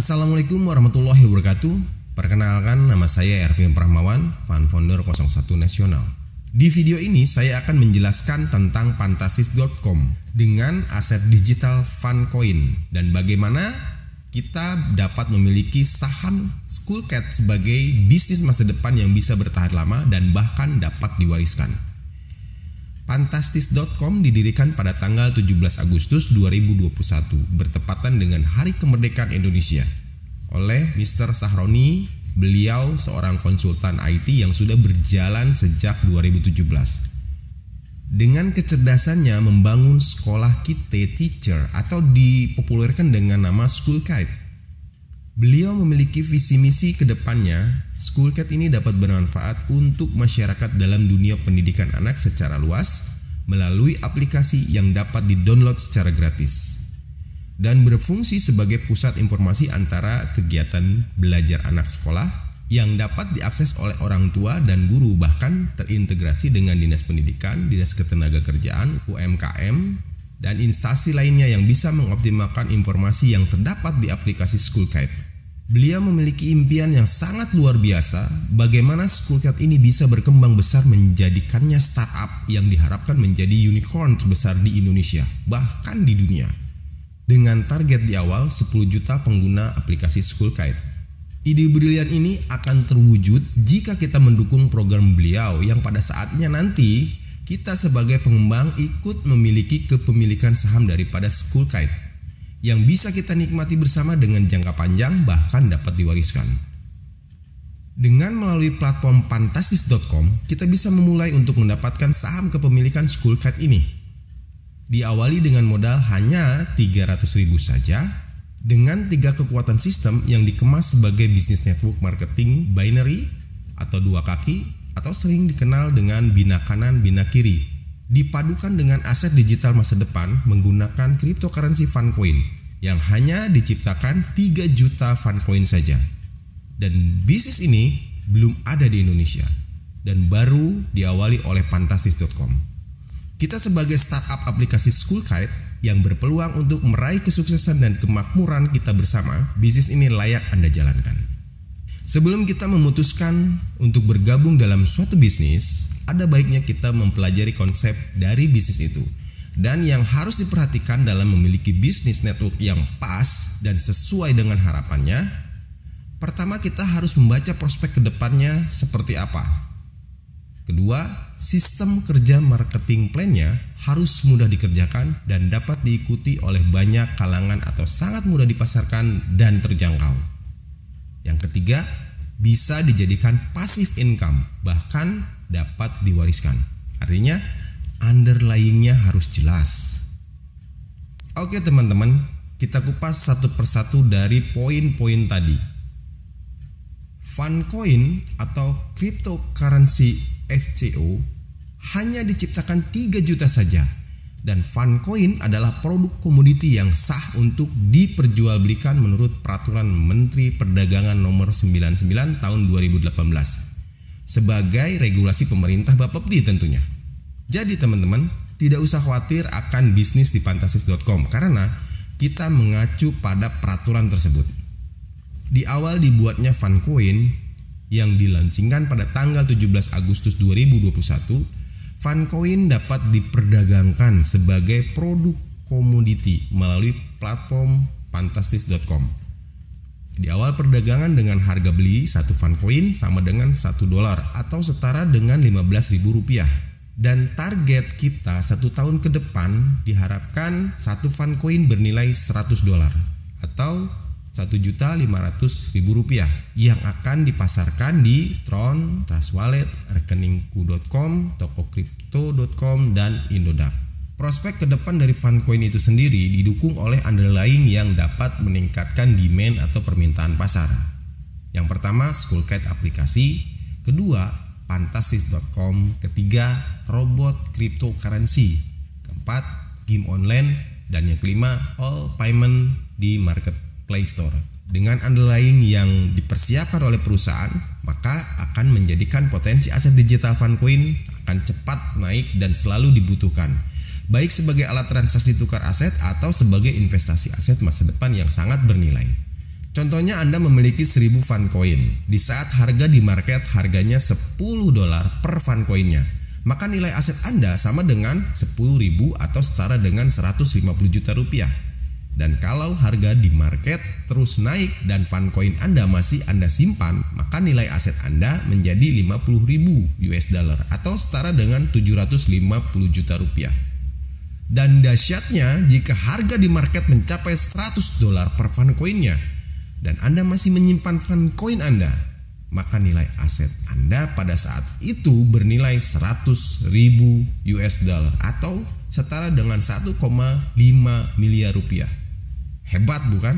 Assalamualaikum warahmatullahi wabarakatuh. Perkenalkan, nama saya Ervin Prahmawan, founder 01 Nasional. Di video ini saya akan menjelaskan tentang Fantastis.com dengan aset digital Funcoin dan bagaimana kita dapat memiliki saham Skullcat sebagai bisnis masa depan yang bisa bertahan lama dan bahkan dapat diwariskan. Fantastis.com didirikan pada tanggal 17 Agustus 2021 bertepatan dengan Hari Kemerdekaan Indonesia oleh Mr. Sahroni. Beliau seorang konsultan IT yang sudah berjalan sejak 2017. Dengan kecerdasannya membangun sekolah Kite Teacher atau dipopulerkan dengan nama Skullcat. Beliau memiliki visi misi ke depannya, Skullcat ini dapat bermanfaat untuk masyarakat dalam dunia pendidikan anak secara luas melalui aplikasi yang dapat di-download secara gratis dan berfungsi sebagai pusat informasi antara kegiatan belajar anak sekolah yang dapat diakses oleh orang tua dan guru, bahkan terintegrasi dengan Dinas Pendidikan, Dinas Ketenagakerjaan, UMKM, dan instansi lainnya yang bisa mengoptimalkan informasi yang terdapat di aplikasi Skullcat. Beliau memiliki impian yang sangat luar biasa bagaimana Skullcat ini bisa berkembang besar menjadikannya startup yang diharapkan menjadi unicorn terbesar di Indonesia, bahkan di dunia. Dengan target di awal 10 juta pengguna aplikasi Skullcat. Ide brilian ini akan terwujud jika kita mendukung program beliau yang pada saatnya nanti kita sebagai pengembang ikut memiliki kepemilikan saham daripada Skullcat yang bisa kita nikmati bersama dengan jangka panjang bahkan dapat diwariskan. Dengan melalui platform Fantastis.com, kita bisa memulai untuk mendapatkan saham kepemilikan Skullcat ini. Diawali dengan modal hanya 300.000 saja dengan 3 kekuatan sistem yang dikemas sebagai bisnis network marketing binary atau dua kaki atau sering dikenal dengan bina kanan bina kiri, dipadukan dengan aset digital masa depan menggunakan cryptocurrency Funcoin yang hanya diciptakan 3 juta Funcoin saja. Dan bisnis ini belum ada di Indonesia dan baru diawali oleh Fantastis.com. Kita sebagai startup aplikasi Skullcat yang berpeluang untuk meraih kesuksesan dan kemakmuran kita bersama, bisnis ini layak Anda jalankan. Sebelum kita memutuskan untuk bergabung dalam suatu bisnis, ada baiknya kita mempelajari konsep dari bisnis itu. Dan yang harus diperhatikan dalam memiliki bisnis network yang pas dan sesuai dengan harapannya, pertama kita harus membaca prospek ke depannya seperti apa. Kedua, sistem kerja marketing plan-nya harus mudah dikerjakan dan dapat diikuti oleh banyak kalangan atau sangat mudah dipasarkan dan terjangkau. Yang ketiga, bisa dijadikan passive income, bahkan dapat diwariskan. Artinya, underlying-nya harus jelas. Oke teman-teman, kita kupas satu persatu dari poin-poin tadi. Funcoin atau cryptocurrency FCO hanya diciptakan 3 juta saja, dan Funcoin adalah produk komoditi yang sah untuk diperjualbelikan menurut Peraturan Menteri Perdagangan Nomor 99 Tahun 2018 sebagai regulasi pemerintah Bapepti tentunya. Jadi teman-teman, tidak usah khawatir akan bisnis di Fantastis.com karena kita mengacu pada peraturan tersebut. Di awal dibuatnya Funcoin yang dilaunchingkan pada tanggal 17 Agustus 2021, Funcoin dapat diperdagangkan sebagai produk komoditi melalui platform Fantastis.com. Di awal perdagangan dengan harga beli satu Funcoin sama dengan $1 atau setara dengan Rp15.000. Dan target kita 1 tahun ke depan diharapkan satu Funcoin bernilai $100 atau Rp1.500.000 yang akan dipasarkan di Tron, Trust Wallet, rekeningku.com, tokocrypto.com, dan Indodax. Prospek ke depan dari Funcoin itu sendiri didukung oleh underlying yang dapat meningkatkan demand atau permintaan pasar. Yang pertama, Skullcat aplikasi. Kedua, Fantastis.com. Ketiga, robot cryptocurrency. Keempat, game online. Dan yang kelima, all payment di market Play Store. Dengan underlying yang dipersiapkan oleh perusahaan, maka akan menjadikan potensi aset digital Funcoin akan cepat naik dan selalu dibutuhkan, baik sebagai alat transaksi tukar aset atau sebagai investasi aset masa depan yang sangat bernilai. Contohnya Anda memiliki 1000 Funcoin. Di saat harga di market harganya $10 per Funcoinnya, maka nilai aset Anda sama dengan 10.000 atau setara dengan 150 juta rupiah. Dan kalau harga di market terus naik dan Funcoin Anda masih Anda simpan, maka nilai aset Anda menjadi 50.000 US dollar atau setara dengan 750 juta rupiah. Dan dahsyatnya, jika harga di market mencapai $100 per Funcoinnya dan Anda masih menyimpan Funcoin Anda, maka nilai aset Anda pada saat itu bernilai 100.000 US dollar atau setara dengan 1,5 miliar rupiah. Hebat bukan?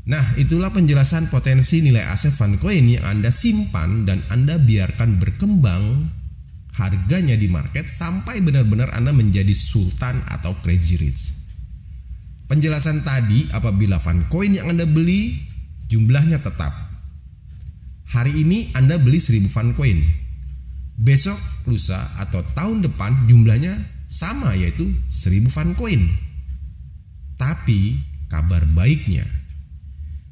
Nah, itulah penjelasan potensi nilai aset Funcoin yang Anda simpan dan Anda biarkan berkembang harganya di market sampai benar-benar Anda menjadi sultan atau crazy rich. Penjelasan tadi apabila Funcoin yang Anda beli jumlahnya tetap. Hari ini Anda beli 1000 Funcoin. Besok, lusa atau tahun depan jumlahnya sama, yaitu 1000 Funcoin. Tapi kabar baiknya,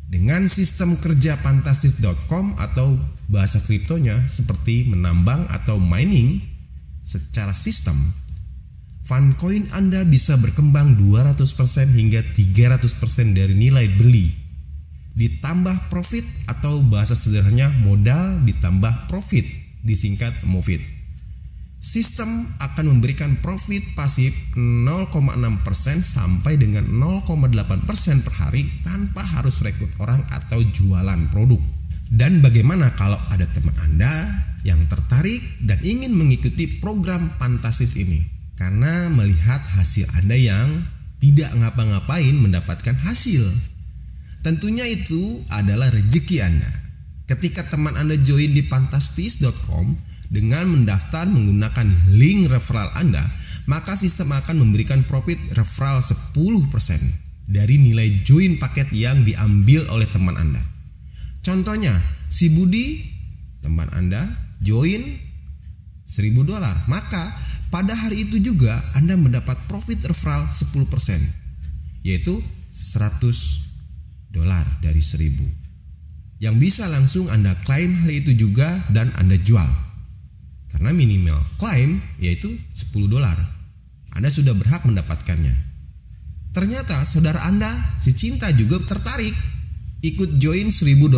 dengan sistem kerja fantastis.com atau bahasa kriptonya seperti menambang atau mining secara sistem, Funcoin Anda bisa berkembang 200% hingga 300% dari nilai beli, ditambah profit atau bahasa sederhananya modal ditambah profit, disingkat MOFIT. Sistem akan memberikan profit pasif 0,6% sampai dengan 0,8% per hari tanpa harus rekrut orang atau jualan produk. Dan bagaimana kalau ada teman Anda yang tertarik dan ingin mengikuti program fantastis ini? Karena melihat hasil Anda yang tidak ngapa-ngapain mendapatkan hasil. Tentunya itu adalah rezeki Anda. Ketika teman Anda join di fantastis.com dengan mendaftar menggunakan link referral Anda, maka sistem akan memberikan profit referral 10% dari nilai join paket yang diambil oleh teman Anda. Contohnya, si Budi, teman Anda, join $1.000, maka pada hari itu juga Anda mendapat profit referral 10%, yaitu $100 dari 1000, yang bisa langsung Anda klaim hari itu juga dan Anda jual. Karena minimal klaim yaitu $10, Anda sudah berhak mendapatkannya. Ternyata saudara Anda si Cinta juga tertarik ikut join $1.000,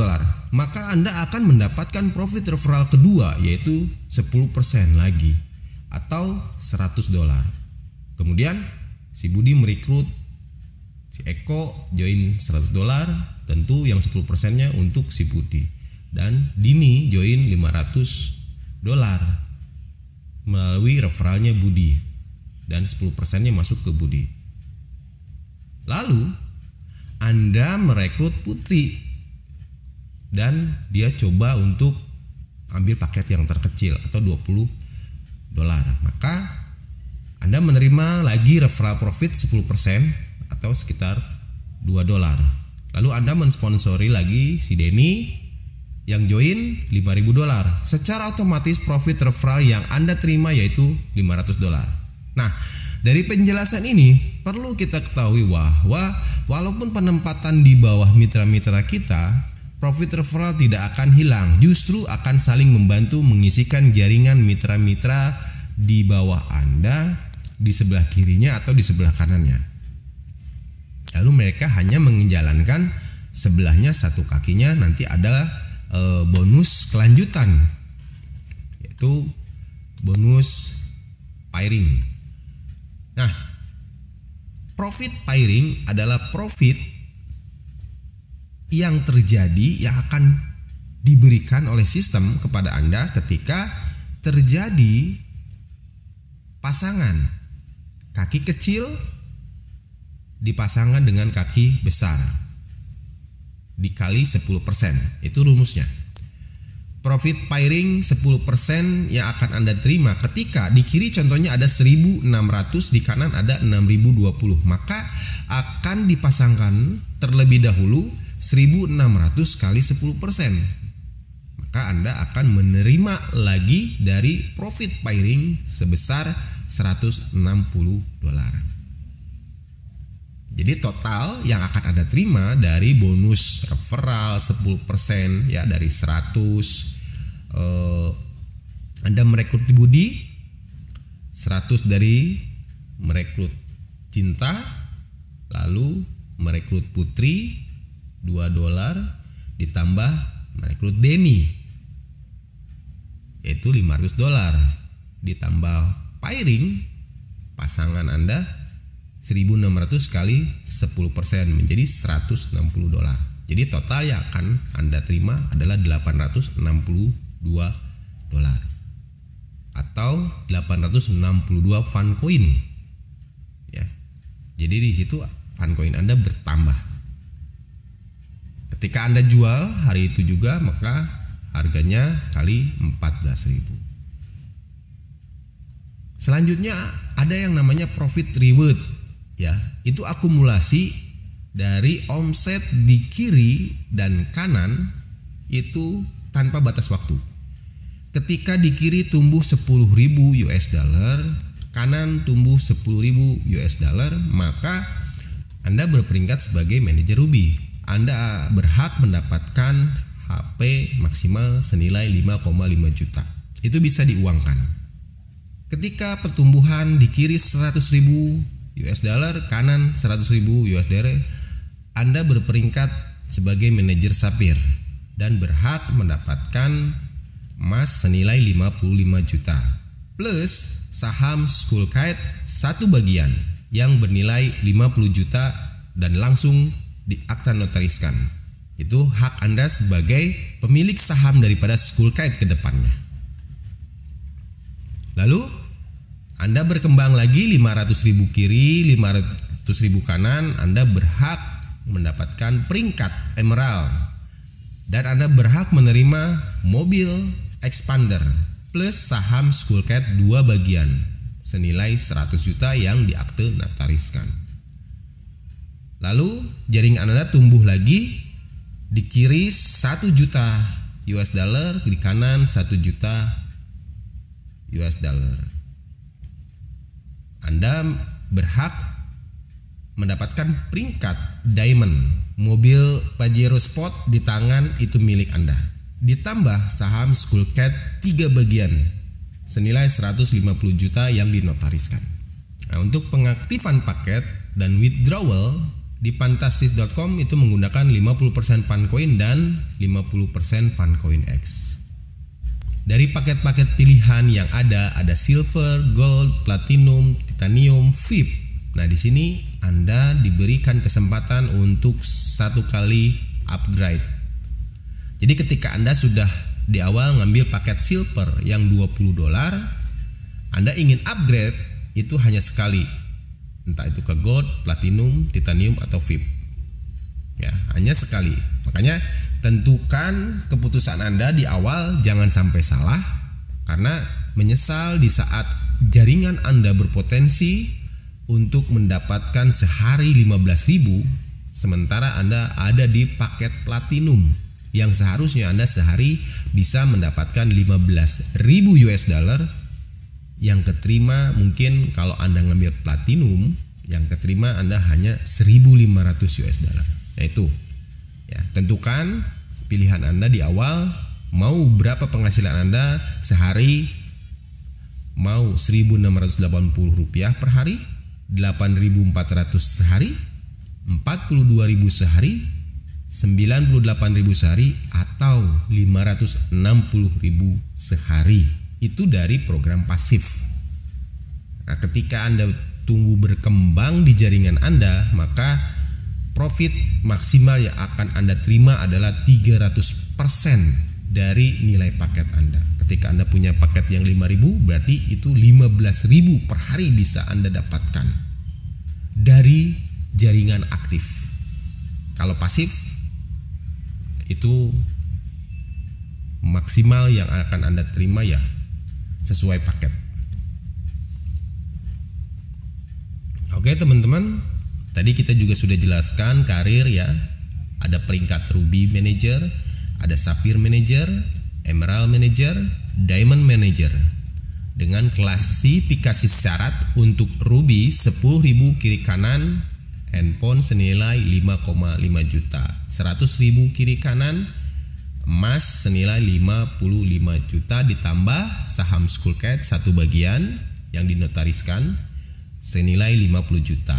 maka Anda akan mendapatkan profit referral kedua yaitu 10% lagi atau $100. Kemudian si Budi merekrut si Eko join $100, tentu yang 10%-nya untuk si Budi, dan Dini join $500 melalui referralnya Budi, dan 10%-nya masuk ke Budi. Lalu Anda merekrut Putri dan dia coba untuk ambil paket yang terkecil atau $20, maka Anda menerima lagi referral profit 10% atau sekitar $2. Lalu Anda mensponsori lagi si Denny yang join $5.000. Secara otomatis profit referral yang Anda terima yaitu $500. Nah, dari penjelasan ini perlu kita ketahui bahwa walaupun penempatan di bawah mitra-mitra kita, profit referral tidak akan hilang, justru akan saling membantu mengisikan jaringan mitra-mitra di bawah Anda, di sebelah kirinya atau di sebelah kanannya. Lalu mereka hanya menjalankan sebelahnya, satu kakinya nanti ada bonus kelanjutan, yaitu bonus pairing. Nah, profit pairing adalah profit yang terjadi yang akan diberikan oleh sistem kepada Anda ketika terjadi pasangan kaki kecil dipasangkan dengan kaki besar dikali 10%. Itu rumusnya. Profit pairing 10% yang akan Anda terima ketika di kiri contohnya ada 1.600, di kanan ada 6.020, maka akan dipasangkan terlebih dahulu 1.600 kali 10%. Maka Anda akan menerima lagi dari profit pairing sebesar $160. Jadi total yang akan Anda terima dari bonus referral 10% ya dari 100, Anda merekrut Budi, 100 dari merekrut Cinta, lalu merekrut Putri $2 ditambah merekrut Denny yaitu $500 ditambah pairing pasangan Anda 1.600 kali 10% menjadi $160. Jadi total yang akan Anda terima adalah $862 atau 862 fun coin ya. Jadi di situ fun coin Anda bertambah. Ketika Anda jual hari itu juga, maka harganya kali 14.000. Selanjutnya ada yang namanya profit reward ya. Itu akumulasi dari omset di kiri dan kanan itu tanpa batas waktu. Ketika di kiri tumbuh $10.000, kanan tumbuh $10.000, maka Anda berperingkat sebagai manajer Ruby. Anda berhak mendapatkan HP maksimal senilai 5,5 juta. Itu bisa diuangkan. Ketika pertumbuhan di kiri $100.000, kanan $100.000, Anda berperingkat sebagai manajer Sapphire dan berhak mendapatkan emas senilai 55 juta plus saham Skullkite 1 bagian yang bernilai 50 juta dan langsung diakta notariskan. Itu hak Anda sebagai pemilik saham daripada Skullkite ke depannya. Lalu Anda berkembang lagi 500.000 kiri, 500.000 kanan, Anda berhak mendapatkan peringkat Emerald dan Anda berhak menerima mobil Expander plus saham Skullkite 2 bagian senilai 100 juta yang diakte notariskan. Lalu jaringan Anda tumbuh lagi, di kiri 1 juta US dollar, di kanan 1 juta US dollar. Anda berhak mendapatkan peringkat Diamond, mobil Pajero Sport di tangan itu milik Anda. Ditambah saham Skullkite 3 bagian senilai 150 juta yang dinotariskan. Nah, untuk pengaktifan paket dan withdrawal di Fantastis.com itu menggunakan 50% Funcoin dan 50% Funcoin X. Dari paket-paket pilihan yang ada Silver, Gold, Platinum, Titanium, VIP. Nah, di sini Anda diberikan kesempatan untuk 1 kali upgrade. Jadi ketika Anda sudah di awal ngambil paket silver yang $20, Anda ingin upgrade itu hanya sekali, entah itu ke gold, platinum, titanium atau VIP ya, hanya sekali. Makanya tentukan keputusan Anda di awal, jangan sampai salah, karena menyesal di saat jaringan Anda berpotensi untuk mendapatkan sehari 15.000 sementara Anda ada di paket platinum yang seharusnya Anda sehari bisa mendapatkan 15.000 US dollar, yang keterima mungkin kalau Anda ngambil platinum yang keterima Anda hanya 1.500 US dollar. Yaitu ya, tentukan pilihan Anda di awal, mau berapa penghasilan Anda sehari, mau 1.680 rupiah per hari, 8.400 sehari, 42.000 sehari, 98.000 sehari, atau 560.000 sehari. Itu dari program pasif. Nah, ketika Anda tumbuh berkembang di jaringan Anda, maka profit maksimal yang akan Anda terima adalah 300% dari nilai paket Anda. Ketika Anda punya paket yang 5.000, berarti itu 15.000 per hari bisa Anda dapatkan dari jaringan aktif. Kalau pasif itu maksimal yang akan Anda terima ya sesuai paket. Oke teman-teman, tadi kita juga sudah jelaskan karir ya. Ada peringkat Ruby Manager, ada Sapphire Manager, Emerald Manager, Diamond Manager. Dengan klasifikasi syarat untuk Ruby 10.000 kiri kanan, handphone senilai 5,5 juta, 100.000 kiri kanan, emas senilai 55 juta ditambah saham Skullcat 1 bagian yang dinotariskan senilai 50 juta,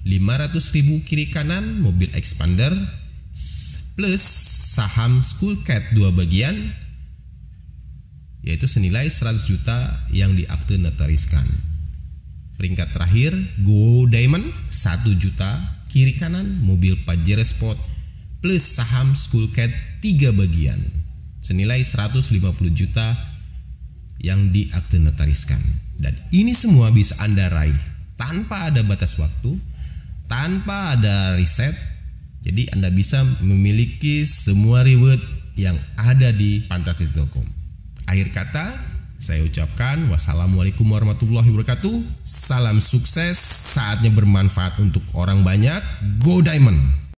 500.000 kiri kanan mobil expander plus saham Skullcat 2 bagian yaitu senilai 100 juta yang diakte notariskan. Peringkat terakhir Go Diamond 1 juta kiri kanan mobil Pajero Sport plus saham Skullcat 3 bagian senilai 150 juta yang diakte notariskan. Dan ini semua bisa Anda raih tanpa ada batas waktu, tanpa ada riset. Jadi Anda bisa memiliki semua reward yang ada di fantastis.com. Akhir kata, saya ucapkan wassalamualaikum warahmatullahi wabarakatuh. Salam sukses, saatnya bermanfaat untuk orang banyak. Go Diamond!